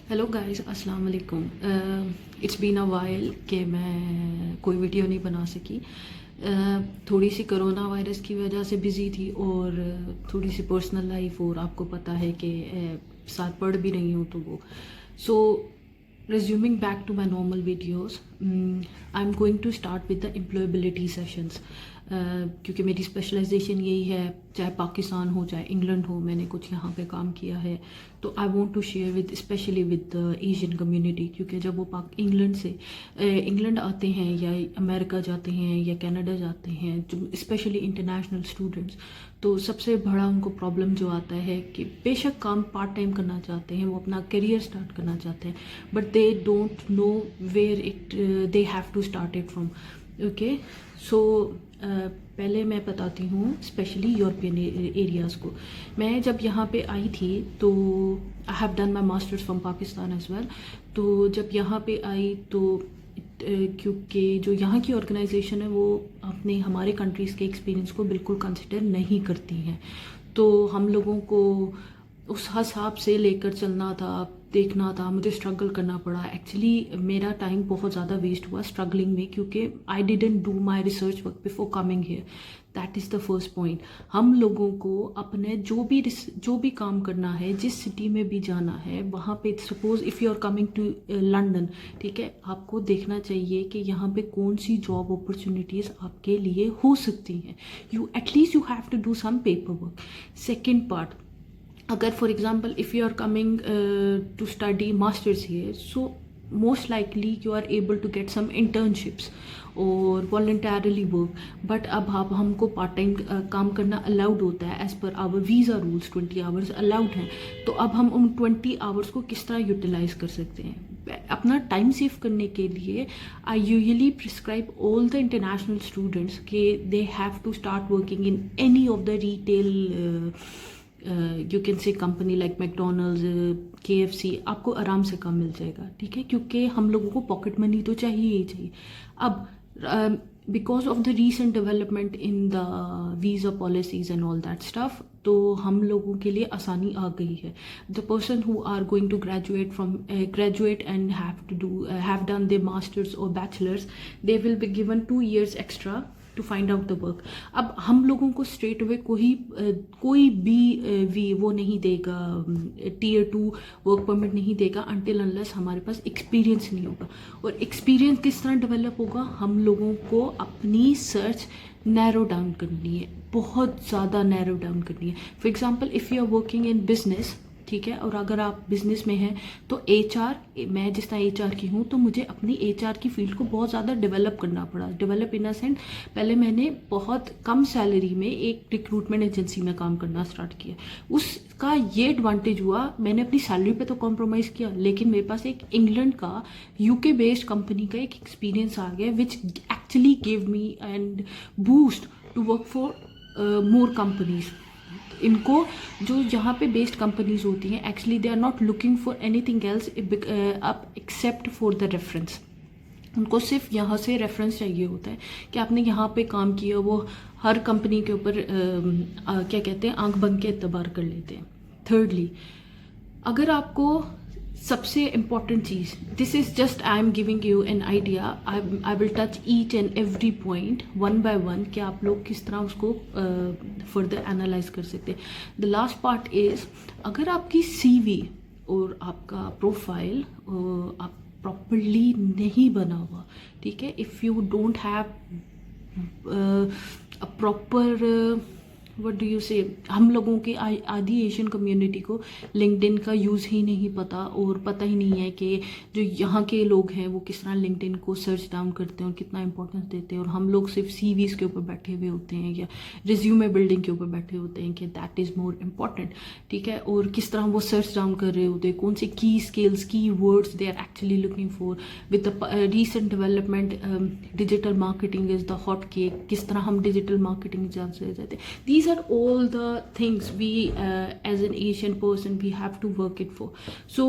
Hello guys, अस्सलाम वालेकुम। It's been a while कि मैं कोई वीडियो नहीं बना सकी। थोड़ी सी कोरोना वायरस की वजह से बिज़ी थी और थोड़ी सी पर्सनल लाइफ, और आपको पता है कि साथ पढ़ भी रही हूँ तो वो सो resuming back to my normal videos, I'm going to start with the employability sessions. क्योंकि मेरी स्पेशलाइजेशन यही है, चाहे पाकिस्तान हो चाहे इंग्लैंड हो, मैंने कुछ यहाँ पे काम किया है। तो I want to share with specially with the Asian community, क्योंकि जब वो इंग्लैंड आते हैं या अमेरिका जाते हैं या कनाडा जाते हैं, जो स्पेशली इंटरनेशनल स्टूडेंट्स, तो सबसे बड़ा उनको प्रॉब्लम जो आता है कि बेशक काम पार्ट टाइम करना चाहते हैं, वो अपना करियर स्टार्ट करना चाहते हैं, but they don't know where it they have to start it from. Okay, so पहले मैं बताती हूँ स्पेशली यूरोपियन एरियाज़ को। मैं जब यहाँ पे आई थी तो I have done my masters from Pakistan as well. तो जब यहाँ पे आई तो क्योंकि जो यहाँ की ऑर्गेनाइजेशन है वो अपने हमारे कंट्रीज़ के एक्सपीरियंस को बिल्कुल कंसिडर नहीं करती हैं, तो हम लोगों को उस हिसाब से लेकर चलना था, देखना था। मुझे स्ट्रगल करना पड़ा, एक्चुअली मेरा टाइम बहुत ज़्यादा वेस्ट हुआ स्ट्रगलिंग में, क्योंकि I didn't do my research work before coming here. That is the first point. हम लोगों को अपने जो भी काम करना है, जिस सिटी में भी जाना है, वहाँ पे suppose if you are coming to London, ठीक है, आपको देखना चाहिए कि यहाँ पे कौन सी जॉब अपॉर्चुनिटीज़ आपके लिए हो सकती हैं। At least you have to do some paper work. Second part, अगर for example if you are coming to study masters here, so most likely you are able to get some internships और voluntarily work. But अब आप हमको part time काम करना allowed होता है as per our visa rules, 20 hours allowed हैं। तो अब हम उन 20 आवर्स को किस तरह यूटिलाइज कर सकते हैं अपना टाइम सेव करने के लिए? I usually prescribe all the international students के they have to start working in any of the retail you can say company like McDonald's, KFC, आपको आराम से काम मिल जाएगा, ठीक है, क्योंकि हम लोगों को पॉकेट मनी तो चाहिए ही चाहिए। अब because of the recent development in the visa policies and all that stuff, तो हम लोगों के लिए आसानी आ गई है। The person who are going to graduate and have done their masters और bachelors, they will be given 2 years extra to find out the work. अब हम लोगों को स्ट्रेट अवे कोई भी वो नहीं देगा, Tier 2 वर्क परमिट नहीं देगा अनटिल अनलेस हमारे पास एक्सपीरियंस नहीं होगा। और एक्सपीरियंस किस तरह डेवलप होगा? हम लोगों को अपनी सर्च नैरो डाउन करनी है, बहुत ज़्यादा नैरो डाउन करनी है। For example if you are working in business, ठीक है, और अगर आप बिजनेस में हैं तो मैं जिस तरह HR की हूँ, तो मुझे अपनी HR की फील्ड को बहुत ज़्यादा डेवलप करना पड़ा। डेवलप इन अ सेंस, पहले मैंने बहुत कम सैलरी में एक रिक्रूटमेंट एजेंसी में काम करना स्टार्ट किया। उसका ये एडवांटेज हुआ, मैंने अपनी सैलरी पे तो कॉम्प्रोमाइज़ किया, लेकिन मेरे पास एक इंग्लैंड का UK बेस्ड कंपनी का एक एक्सपीरियंस आ गया, which actually give me and boost to work for more companies. इनको जो यहाँ पे बेस्ड कंपनीज होती हैं, actually they are not looking for anything else up except for the reference. उनको सिर्फ यहाँ से रेफरेंस चाहिए होता है कि आपने यहाँ पे काम किया। वो हर कंपनी के ऊपर क्या कहते हैं, आंख बंद के एतबार कर लेते हैं। थर्डली, अगर आपको सबसे important cheese, this is just I am giving you an idea, I will touch each and every point one by one कि आप लोग किस तरह उसको फर्दर एनालाइज कर सकते हैं। द लास्ट पार्ट इज़, अगर आपकी CV और आपका प्रोफाइल आप प्रॉपरली नहीं बना हुआ, ठीक है, if you don't have a proper what do you से, हम लोगों की आधी एशियन कम्युनिटी को लिंक्डइन का यूज़ ही नहीं पता, और पता ही नहीं है कि जो यहाँ के लोग हैं वो किस तरह लिंक्डइन को सर्च डाउन करते हैं और कितना इंपॉर्टेंस देते हैं। और हम लोग सिर्फ CVs के ऊपर बैठे हुए होते हैं या रिज्यूमे बिल्डिंग के ऊपर बैठे होते हैं कि दैट इज़ मोर इम्पॉर्टेंट, ठीक है। और किस तरह वो सर्च डाउन कर रहे होते हैं, कौन से की स्किल्स, की words they are actually looking for. With the recent development, digital marketing is the hot cake, किस तरह हम डिजिटल मार्केटिंग जाते हैं। These are all the things we as an Asian person we have to work it for. So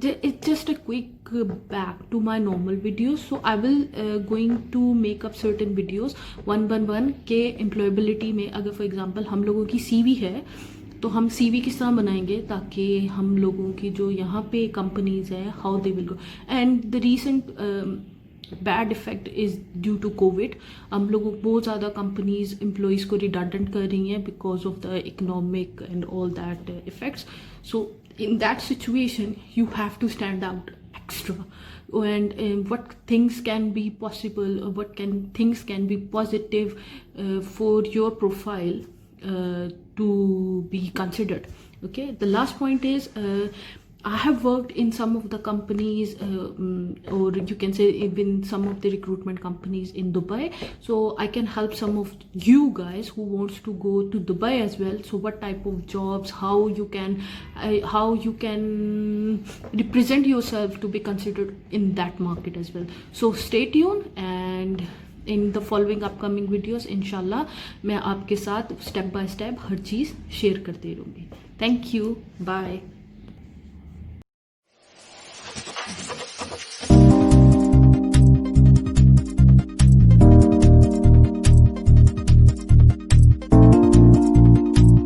it's just a quick back to my normal videos. So I will going to make up certain videos one के employability में, अगर for example हम लोगों की CV है तो हम CV किस तरह बनाएंगे ताकि हम लोगों की जो यहाँ पे कंपनीज है how they will go, and the recent bad effect is due to Covid. हम लोगों को बहुत ज़्यादा कंपनीज एम्प्लॉयज़ को रिडंडेंट कर रही हैं because of the economic and all that effects. So in that situation you have to stand out extra, and what things can be possible, or things can be positive for your profile to be considered. Okay, the last point is I have worked in some of the companies, or you can say even some of the recruitment companies in Dubai. So I can help some of you guys who wants to go to Dubai as well. So what type of jobs, how you can represent yourself to be considered in that market as well. So stay tuned, and in the following upcoming videos inshallah मैं आपके साथ step by step her cheese share करती रहूँगी. Thank you. Bye.